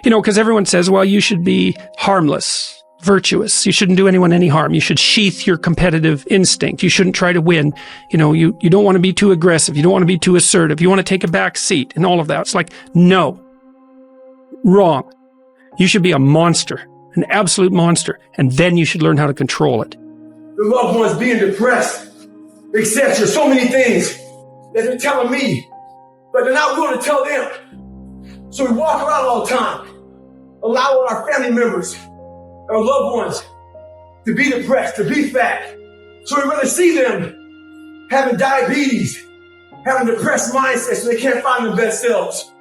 Because everyone says, well, you should be harmless, virtuous. You shouldn't do anyone any harm. You should sheath your competitive instinct. You shouldn't try to win. You don't want to be too aggressive. You don't want to be too assertive. You want to take a back seat and all of that. It's like, no, wrong. You should be a monster, an absolute monster. And then you should learn how to control it. The loved ones being depressed, etc. So many things that they're telling me, but they're not willing to tell them. So we walk around all the time, allowing our family members, our loved ones, to be depressed, to be fat. So we rather see them having diabetes, having depressed mindsets so they can't find their best selves.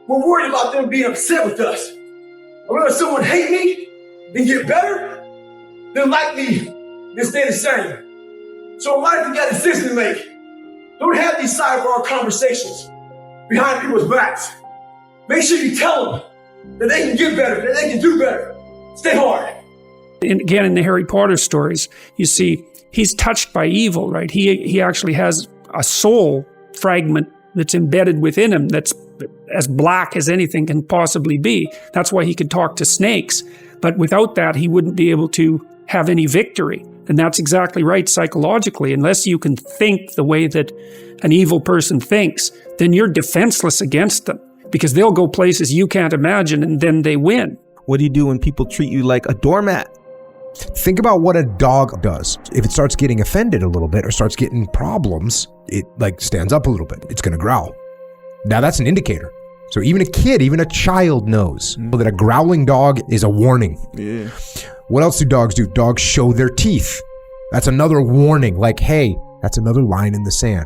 We're worried about them being upset with us. I'd rather someone hate me and get better than like me and stay the same. So in life, you got a decision to make. Don't have these sidebar conversations behind people's backs. Make sure you tell them that they can get better, that they can do better. Stay hard. And again, in the Harry Potter stories, you see he's touched by evil, right? He actually has a soul fragment that's embedded within him that's as black as anything can possibly be. That's why he could talk to snakes. But without that, he wouldn't be able to have any victory. And that's exactly right psychologically. Unless you can think the way that an evil person thinks, then you're defenseless against them because they'll go places you can't imagine and then they win. What do you do when people treat you like a doormat? Think about what a dog does. If it starts getting offended a little bit or starts getting problems, it stands up a little bit. It's going to growl. Now that's an indicator. So even a kid, even a child knows that a growling dog is a warning. Yeah. What else do dogs do? Dogs show their teeth. That's another warning. Like, hey, that's another line in the sand.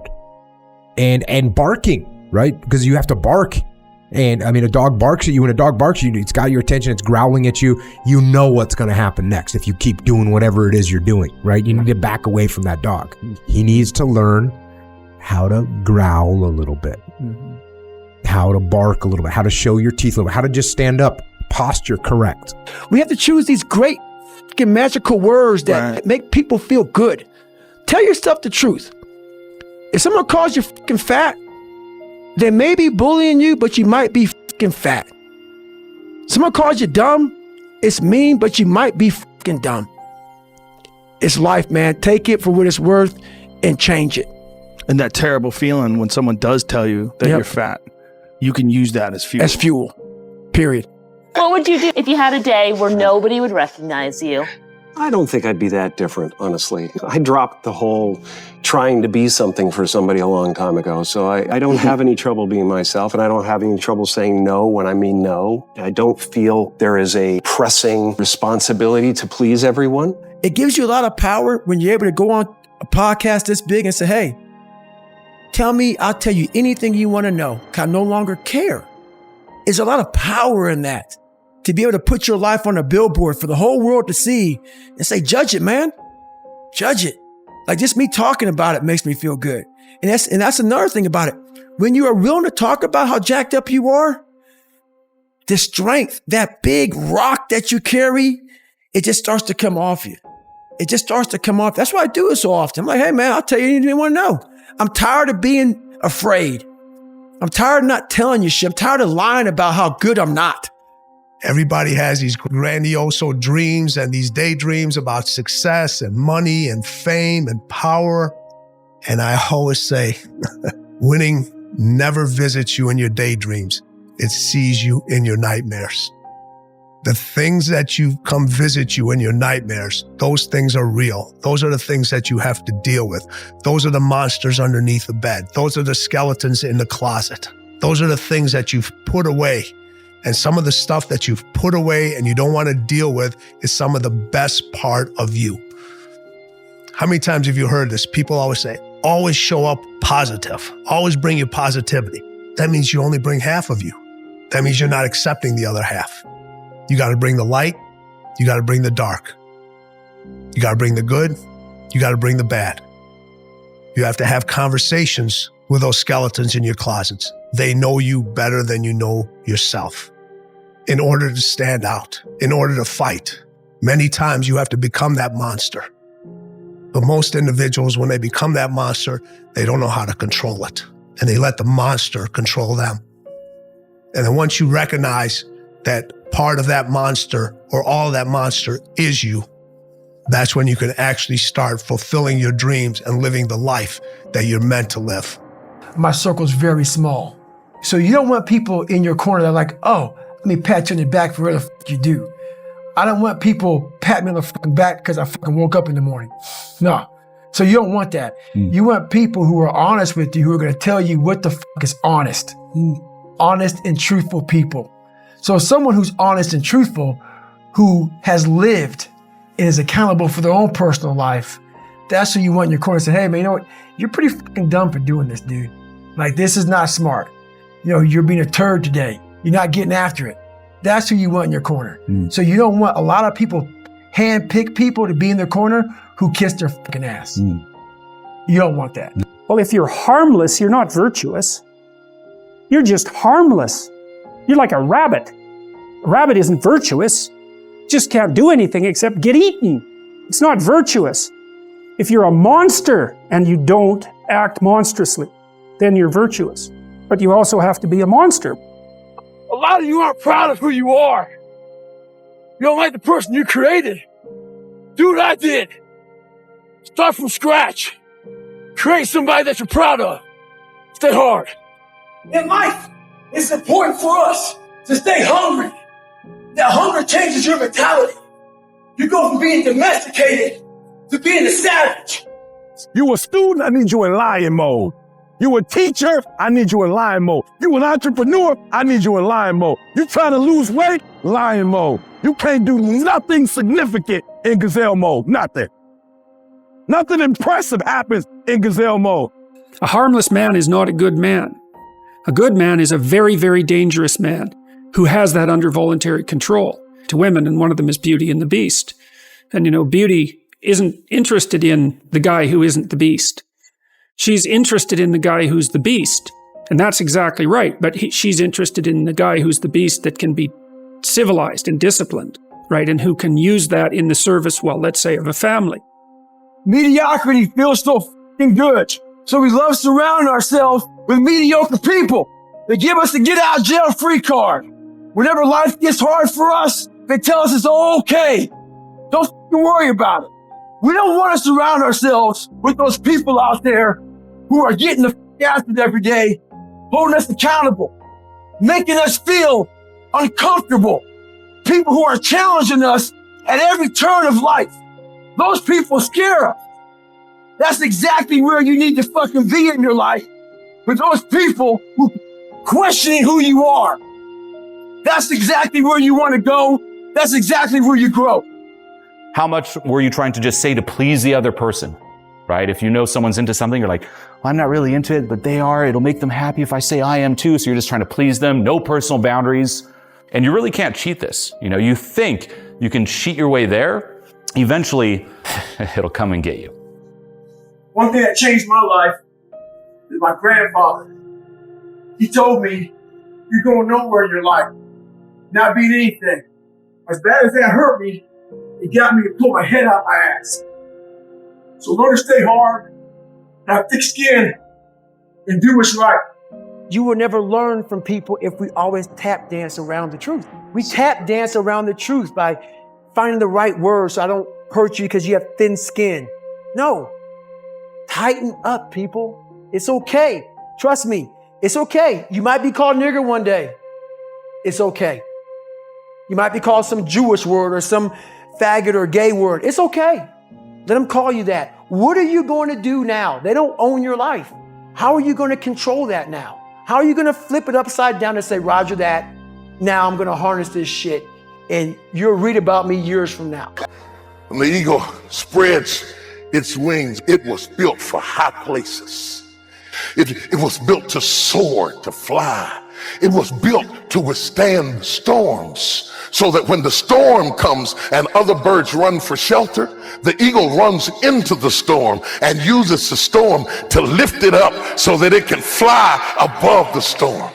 And barking, right? Because you have to bark. And I mean, a dog barks at you. When a dog barks at you, it's got your attention. It's growling at you. You know what's going to happen next if you keep doing whatever it is you're doing, right? You need to back away from that dog. He needs to learn how to growl a little bit, how to bark a little bit, how to show your teeth a little bit, how to just stand up, posture correct. We have to choose these great fucking magical words that make people feel good. Tell yourself the truth. If someone calls you fucking fat, they may be bullying you, but you might be fucking fat. Someone calls you dumb, it's mean, but you might be fucking dumb. It's life, man. Take it for what it's worth and change it. And that terrible feeling when someone does tell you that you're fat, you can use that as fuel. As fuel, period. What would you do if you had a day where nobody would recognize you? I don't think I'd be that different, honestly. I dropped the whole trying to be something for somebody a long time ago, so I don't have any trouble being myself, and I don't have any trouble saying no when I mean no. I don't feel there is a pressing responsibility to please everyone. It gives you a lot of power when you're able to go on a podcast this big and say, hey, tell me, I'll tell you anything you want to know. I no longer care. There's a lot of power in that. To be able to put your life on a billboard for the whole world to see and say, judge it, man. Judge it. Like just me talking about it makes me feel good. And that's another thing about it. When you are willing to talk about how jacked up you are, the strength, that big rock that you carry, it just starts to come off you. It just starts to come off. That's why I do it so often. I'm like, hey man, I'll tell you anything you want to know. I'm tired of being afraid. I'm tired of not telling you shit. I'm tired of lying about how good I'm not. Everybody has these grandiose dreams and these daydreams about success and money and fame and power. And I always say, winning never visits you in your daydreams. It sees you in your nightmares. The things that you come visit you in your nightmares, those things are real. Those are the things that you have to deal with. Those are the monsters underneath the bed. Those are the skeletons in the closet. Those are the things that you've put away. And some of the stuff that you've put away and you don't want to deal with is some of the best part of you. How many times have you heard this? People always say, always show up positive. Always bring your positivity. That means you only bring half of you. That means you're not accepting the other half. You got to bring the light. You got to bring the dark. You got to bring the good. You got to bring the bad. You have to have conversations with those skeletons in your closets. They know you better than you know yourself. In order to stand out, in order to fight, many times you have to become that monster. But most individuals, when they become that monster, they don't know how to control it. And they let the monster control them. And then once you recognize that part of that monster or all of that monster is you, that's when you can actually start fulfilling your dreams and living the life that you're meant to live. My circle's very small. So you don't want people in your corner that are like, oh, let me pat you on the back for what the fuck you do. I don't want people patting me on the fucking back because I fucking woke up in the morning. No. So you don't want that. You want people who are honest with you, who are going to tell you what the fuck is honest. Honest and truthful people. So someone who's honest and truthful, who has lived and is accountable for their own personal life, that's who you want in your corner to say, hey man, you know what? You're pretty fucking dumb for doing this, dude. Like, this is not smart. You know, you're being a turd today. You're not getting after it. That's who you want in your corner. So you don't want a lot of people, hand-pick people to be in their corner who kiss their fucking ass. You don't want that. Well, if you're harmless, you're not virtuous. You're just harmless. You're like a rabbit. A rabbit isn't virtuous. Just can't do anything except get eaten. It's not virtuous. If you're a monster and you don't act monstrously, then you're virtuous. But you also have to be a monster. A lot of you aren't proud of who you are. You don't like the person you created. Do what I did. Start from scratch. Create somebody that you're proud of. Stay hard. In life, it's important for us to stay hungry. That hunger changes your mentality. You go from being domesticated to being a savage. You a student, I need you in lion mode. You a teacher, I need you in lion mode. You an entrepreneur, I need you in lion mode. You trying to lose weight, lion mode. You can't do nothing significant in gazelle mode, nothing. Nothing impressive happens in gazelle mode. A harmless man is not a good man. A good man is a very, very dangerous man who has that under voluntary control to women, and one of them is Beauty and the Beast. And you know, Beauty isn't interested in the guy who isn't the beast. She's interested in the guy who's the beast. And that's exactly right. But she's interested in the guy who's the beast that can be civilized and disciplined, right? And who can use that in the service, well, let's say, of a family. Mediocrity feels so fucking good. So we love surrounding ourselves with mediocre people. They give us a get out of jail free card. Whenever life gets hard for us, they tell us it's okay. Don't fucking worry about it. We don't want to surround ourselves with those people out there who are getting the fuck after it every day, holding us accountable, making us feel uncomfortable. People who are challenging us at every turn of life. Those people scare us. That's exactly where you need to fucking be in your life, with those people who questioning who you are. That's exactly where you want to go. That's exactly where you grow. How much were you trying to just say to please the other person, right? If you know someone's into something, you're like, well, I'm not really into it, but they are. It'll make them happy if I say I am too. So you're just trying to please them, no personal boundaries. And you really can't cheat this. You know, you think you can cheat your way there. Eventually, it'll come and get you. One thing that changed my life is my grandfather. He told me, you're going nowhere in your life, not being anything. As bad as that hurt me, it got me to pull my head out my ass. So learn to stay hard, have thick skin, and do what's right. You will never learn from people if we always tap dance around the truth. We tap dance around the truth by finding the right words so I don't hurt you because you have thin skin. No. Tighten up, people. It's okay. Trust me. It's okay. You might be called nigger one day. It's okay. You might be called some Jewish word or some faggot or gay word. It's okay. Let them call you that. What are you going to do now? They don't own your life. How are you going to control that now? How are you going to flip it upside down and say, Roger that, now I'm going to harness this shit and you'll read about me years from now? When the eagle spreads its wings, it was built for high places. It was built to soar, to fly. It was built to withstand storms, so that when the storm comes and other birds run for shelter, the eagle runs into the storm and uses the storm to lift it up so that it can fly above the storm.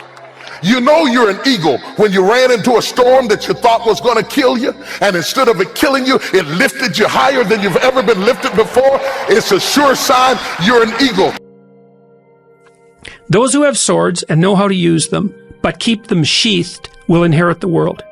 You know you're an eagle when you ran into a storm that you thought was going to kill you, and instead of it killing you, it lifted you higher than you've ever been lifted before. It's a sure sign you're an eagle. Those who have swords and know how to use them, but keep them sheathed, will inherit the world.